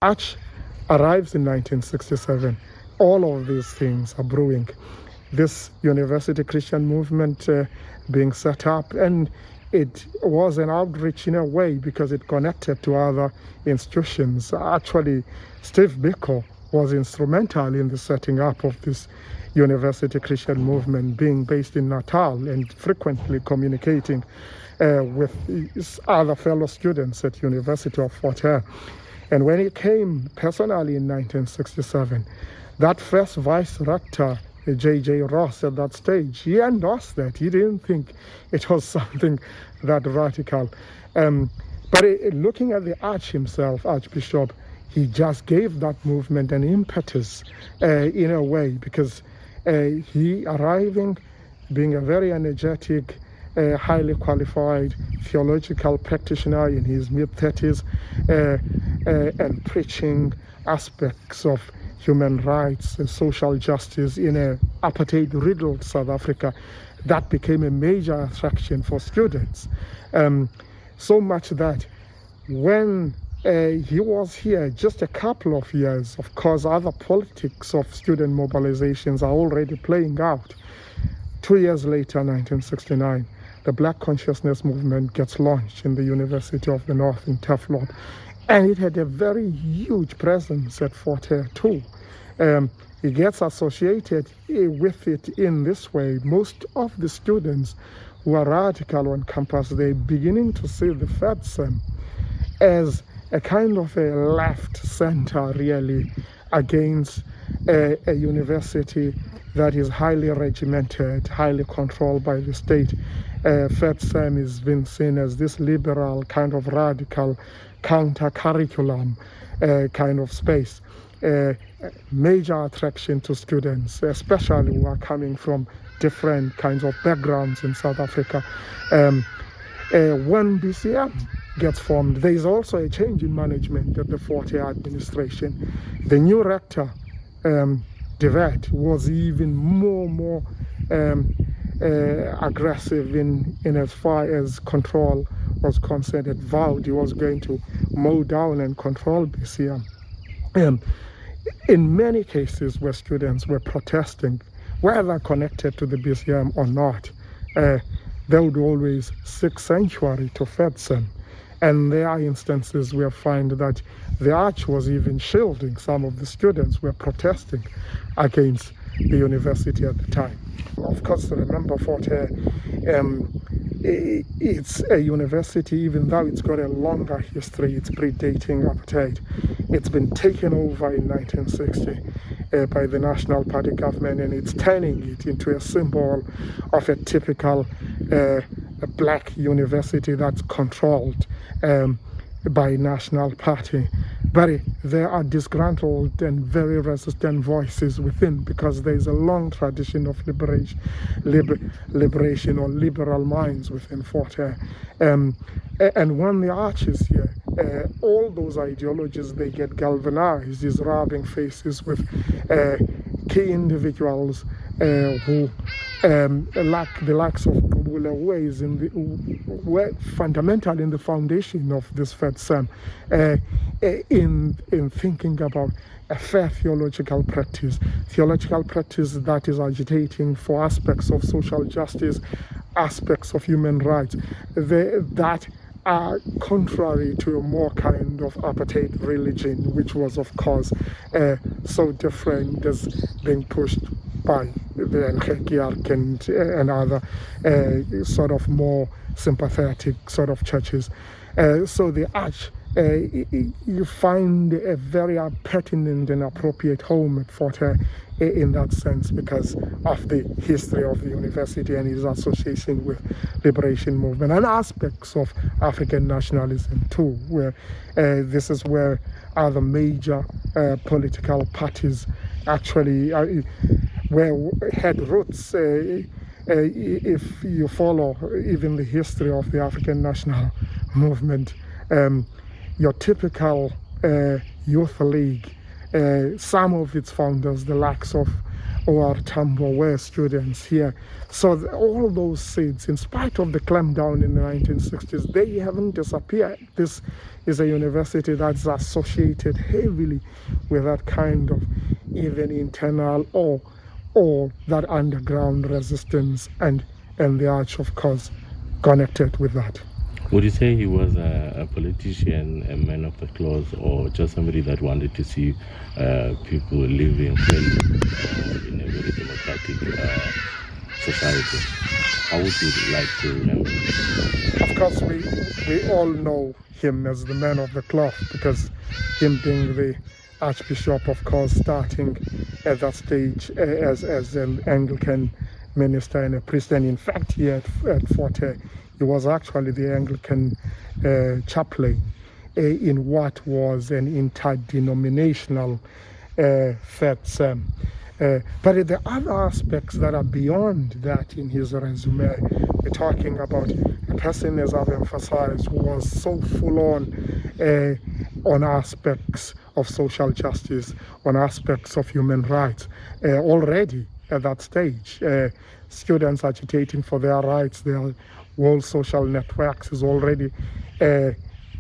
Arch arrives in 1967. All of these things are brewing. This university Christian movement being set up, and it was an outreach in a way because it connected to other institutions. Actually, Steve Biko was instrumental in the setting up of this University Christian movement, being based in Natal and frequently communicating with his other fellow students at University of Fort Hare. And when he came personally in 1967, that first vice rector, J.J. Ross, at that stage, he endorsed that. He didn't think it was something that radical. But looking at the Arch himself, Archbishop, he just gave that movement an impetus in a way, because he arriving, being a very energetic, highly qualified theological practitioner in his mid-30s, and preaching aspects of human rights and social justice in a apartheid-riddled South Africa, that became a major attraction for students. So much that when he was here just a couple of years, of course, other politics of student mobilizations are already playing out. 2 years later, 1969, the Black Consciousness Movement gets launched in the University of the North in Teflon. And it had a very huge presence at Fort Hare too. It gets associated with it in this way. Most of the students who are radical on campus, they're beginning to see the FEDSEM as a kind of a left center, really, against a university that is highly regimented, highly controlled by the state. FEDSEM has been seen as this liberal, kind of radical, counter-curriculum kind of space. Major attraction to students, especially who are coming from different kinds of backgrounds in South Africa. When BCM gets formed, there is also a change in management at the Fort Hare administration. The new rector, Devet, was even more aggressive in as far as control was concerned. It vowed he was going to mow down and control BCM. In many cases where students were protesting, whether connected to the BCM or not, they would always seek sanctuary to FEDSEM. And there are instances where we find that the Arch was even shielding some of the students who were protesting against the university at the time. Of course, remember Fort Hare, it's a university, even though it's got a longer history, it's predating apartheid. It's been taken over in 1960 by the National Party government, and it's turning it into a symbol of a typical black university that's controlled by National Party. But there are disgruntled and very resistant voices within, because there's a long tradition of liberation or liberal minds within Fort Hare. And when the Arch is here, all those ideologies, they get galvanized, these rubbing faces with key individuals who like the likes of Kubula, who were fundamental in the foundation of this FEDSEM, in thinking about a fair theological practice that is agitating for aspects of social justice, aspects of human rights, that are contrary to a more kind of apartheid religion, which was, of course, so different as being pushed by the Nkhekiark and other sort of more sympathetic sort of churches. So the Arch, you find a very pertinent and appropriate home at Fort Hare in that sense, because of the history of the university and its association with liberation movement and aspects of African nationalism too, where this is where other major political parties actually had roots. If you follow even the history of the African national movement, your typical youth league, some of its founders, the likes of or Tambo were students here. So all those seeds, in spite of the clampdown in the 1960s, they haven't disappeared. This is a university that's associated heavily with that kind of even internal or that underground resistance, and the Arch, of course, connected with that. Would you say he was a politician, a man of the cloth, or just somebody that wanted to see people living freely in a very democratic society? How would you like to remember him? Of course, we all know him as the man of the cloth, because him being the Archbishop, of course, starting at that stage as an Anglican minister and a priest, and in fact here at Fort Hare, he was actually the Anglican chaplain in what was an interdenominational FETSEM. But the other aspects that are beyond that in his resume, we're talking about a person, as I've emphasized, who was so full on aspects of social justice, on aspects of human rights, already at that stage. Students agitating for their rights, their world social networks is already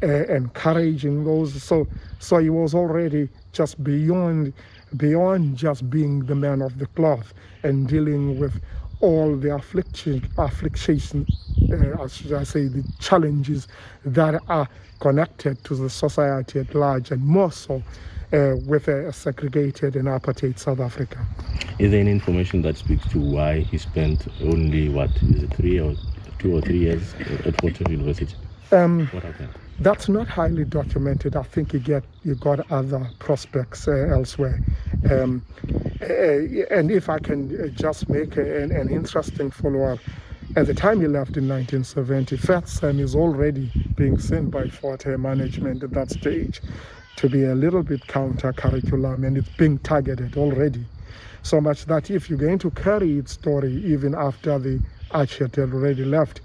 encouraging those. So he was already just beyond just being the man of the cloth and dealing with all the affliction, should I say, the challenges that are connected to the society at large, and more so with a segregated and apartheid South Africa. Is there any information that speaks to why he spent only, 2 or 3 years at Fort Hare University? What happened? That's not highly documented. I think you got other prospects elsewhere. And if I can just make an interesting follow-up, at the time he left in 1970, FETSEM is already being seen by Fort Hare management at that stage to be a little bit counter-curriculum, and it's being targeted already. So much that if you're going to carry its story even after the Arch had already left,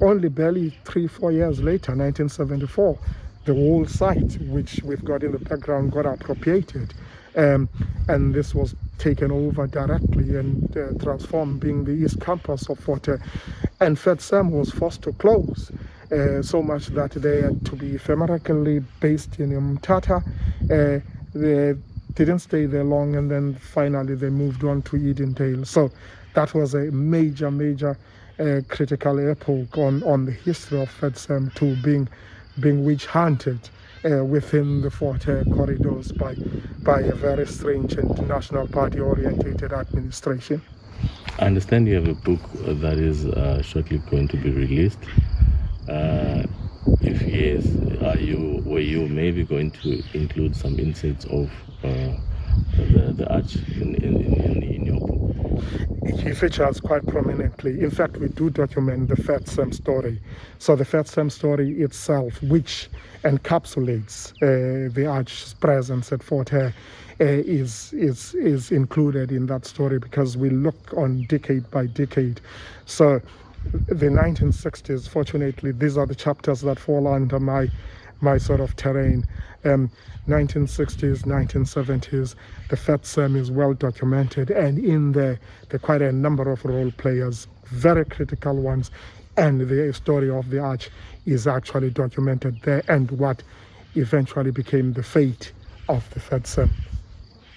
only barely 3-4 years later, 1974, the whole site, which we've got in the background, got appropriated. And this was taken over directly and transformed, being the East Campus of Fort Hare. And FETSEM was forced to close, so much that they had to be ephemerically based in Mthatha. They didn't stay there long, and then finally they moved on to Edendale. So that was a major critical epoch on the history of FETSEM, to being witch hunted within the Fort Hare corridors by a very strange and National Party orientated administration. I understand you have a book that is shortly going to be released. If yes, were you maybe going to include some insights of the Arch in your book? He features quite prominently. In fact, we do document the FETSEM story. So the FETSEM story itself, which encapsulates the Arch's presence at Fort Hare, is included in that story, because we look on decade by decade. So the 1960s, fortunately, these are the chapters that fall under my sort of terrain. 1960s, 1970s, the FETSEM is well documented, and in there are quite a number of role players, very critical ones, and the story of the Arch is actually documented there, and what eventually became the fate of the FETSEM,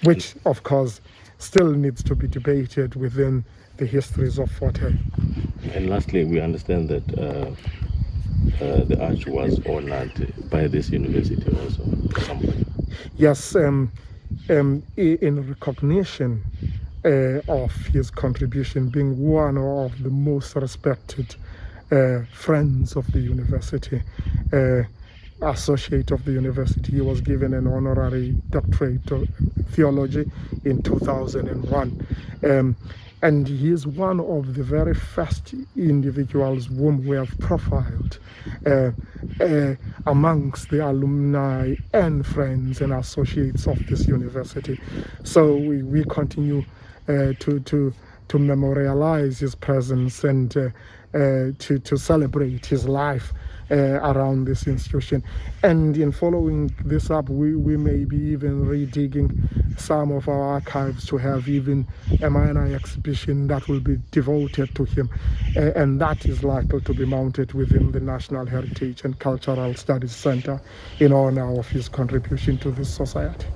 which of course still needs to be debated within the histories of Fort Hare. And lastly, we understand that the Arch was honored by this university also at some point. Yes, in recognition of his contribution, being one of the most respected friends of the university, associate of the university, he was given an honorary doctorate of theology in 2001. And he is one of the very first individuals whom we have profiled amongst the alumni and friends and associates of this university. So we continue to to memorialize his presence and to celebrate his life around this institution. And in following this up, we may be even redigging some of our archives to have even a minor exhibition that will be devoted to him, and that is likely to be mounted within the National Heritage and Cultural Studies Center in honor of his contribution to this society.